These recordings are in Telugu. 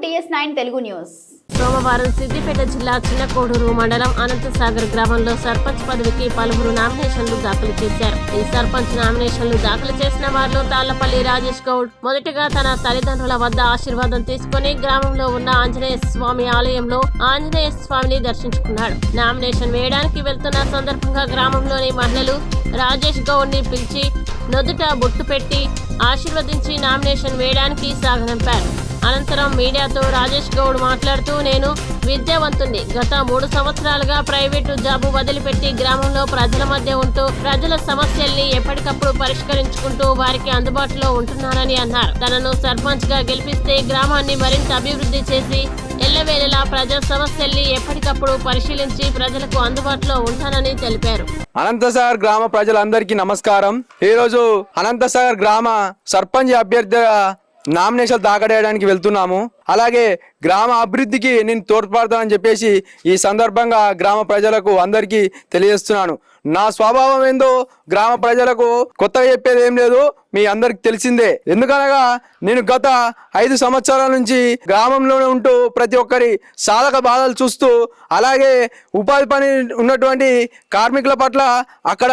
TS9 Telugu news. సోమవారం సిద్దిపేట జిల్లా చిన్నకోడూరు మండలం అనంతసాగర్ గ్రామంలో సర్పంచ్ పదవికి పలువురు నామినేషన్లు దాఖలు చేశారు. ఈ సర్పంచ్ నామినేషన్లు దాఖలు చేసిన వారిలో తాళ్లపల్లి రాజేష్ గౌడ్ మొదటగా తన తల్లిదండ్రుల వద్ద ఆశీర్వాదం తీసుకుని గ్రామంలో ఉన్న ఆంజనేయ స్వామి ఆలయంలో ఆంజనేయ స్వామిని దర్శించుకున్నాడు. నామినేషన్ వేయడానికి వెళ్తున్న సందర్భంగా గ్రామంలోని మహిళలు రాజేష్ గౌడ్ ని పిలిచి నుదుట బొట్టు పెట్టి ఆశీర్వదించి నామినేషన్ వేయడానికి సాగనంపారు. అనంతరం మీడియాతో రాజేష్ గౌడ్ మాట్లాడుతూ, నేను విద్యావంతుణ్ణి. గత 3 సంవత్సరాలుగా ప్రైవేటు జాబు వదిలిపెట్టి గ్రామంలో ప్రజల మధ్య ఉంటూ ప్రజల సమస్యల్ని ఎప్పటికప్పుడు పరిష్కరించుకుంటూ వారికి అందుబాటులో ఉంటున్నానని అన్నారు. తనను సర్పంచ్ గా గెలిపిస్తే గ్రామాన్ని మరింత అభివృద్ధి చేసి ఎల్లవేళలా ప్రజా సమస్యల్ని ఎప్పటికప్పుడు పరిశీలించి ప్రజలకు అందుబాటులో ఉంటానని తెలిపారు. అనంతసాగర్ గ్రామ ప్రజలందరికీ నమస్కారం. ఈ రోజు అనంతసాగర్ గ్రామ సర్పంచ్ అభ్యర్థి నామినేషన్ దాఖలేయడానికి వెళ్తున్నాము. అలాగే గ్రామ అభివృద్ధికి నేను తోడ్పడతానని చెప్పేసి ఈ సందర్భంగా గ్రామ ప్రజలకు అందరికీ తెలియజేస్తున్నాను. నా స్వభావం ఏందో గ్రామ ప్రజలకు కొత్తగా చెప్పేది ఏం లేదు, మీ అందరికి తెలిసిందే. ఎందుకనగా నేను గత 5 సంవత్సరాల నుంచి గ్రామంలోనే ఉంటూ ప్రతి ఒక్కరి సాధక బాధలు చూస్తూ, అలాగే ఉపాధి పని ఉన్నటువంటి కార్మికుల పట్ల అక్కడ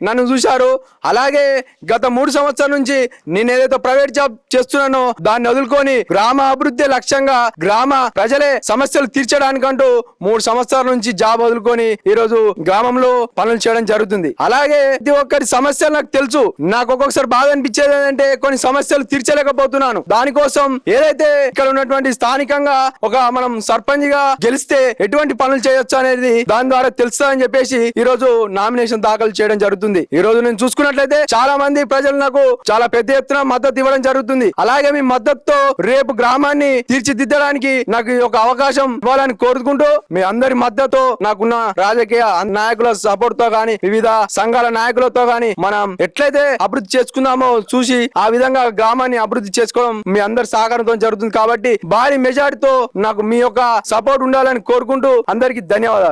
నన్ను చూశారు. అలాగే గత 3 సంవత్సరాల నుంచి నేను ఏదైతే ప్రైవేట్ జాబ్ చేస్తున్నానో దాన్ని వదులుకొని గ్రామ అభివృద్ధి లక్ష్యంగా గ్రామ ప్రజలే సమస్యలు తీర్చడానికంటూ 3 సంవత్సరాల నుంచి జాబ్ వదులుకొని ఈ రోజు గ్రామంలో పనులు చేయడం జరుగుతుంది. అలాగే ప్రతి ఒక్కరి సమస్యలు నాకు తెలుసు. నాకు ఒక్కొక్కసారి బాధ అనిపించేది ఏంటంటే కొన్ని సమస్యలు తీర్చలేకపోతున్నాను. దానికోసం ఏదైతే ఇక్కడ ఉన్నటువంటి స్థానికంగా ఒక మనం సర్పంచ్ గా గెలిస్తే ఎటువంటి పనులు చేయొచ్చు అనేది దాని ద్వారా తెలుస్తుందని చెప్పేసి ఈ రోజు నామినేషన్ దాఖలు చేయడం జరుగుతుంది. ఈ రోజు నేను చూసుకున్నట్లయితే చాలా మంది ప్రజలు నాకు చాలా పెద్ద ఎత్తున మద్దతు ఇవ్వడం జరుగుతుంది. అలాగే మీ మద్దతుతో రేపు గ్రామాన్ని తీర్చిదిద్దడానికి నాకు ఒక అవకాశం ఇవ్వాలని కోరుకుంటూ, మీ అందరి మద్దతు నాకున్న రాజకీయ నాయకుల సపోర్ట్ తో గాని వివిధ సంఘాల నాయకులతో గాని మనం ఎట్లయితే అభివృద్ధి చేసుకుందామో చూసి ఆ విధంగా గ్రామాన్ని అభివృద్ధి చేసుకోవడం మీ అందరి సహకారంతో జరుగుతుంది. కాబట్టి భారీ మెజారిటీతో నాకు మీ యొక్క సపోర్ట్ ఉండాలని కోరుకుంటూ అందరికీ ధన్యవాదాలు.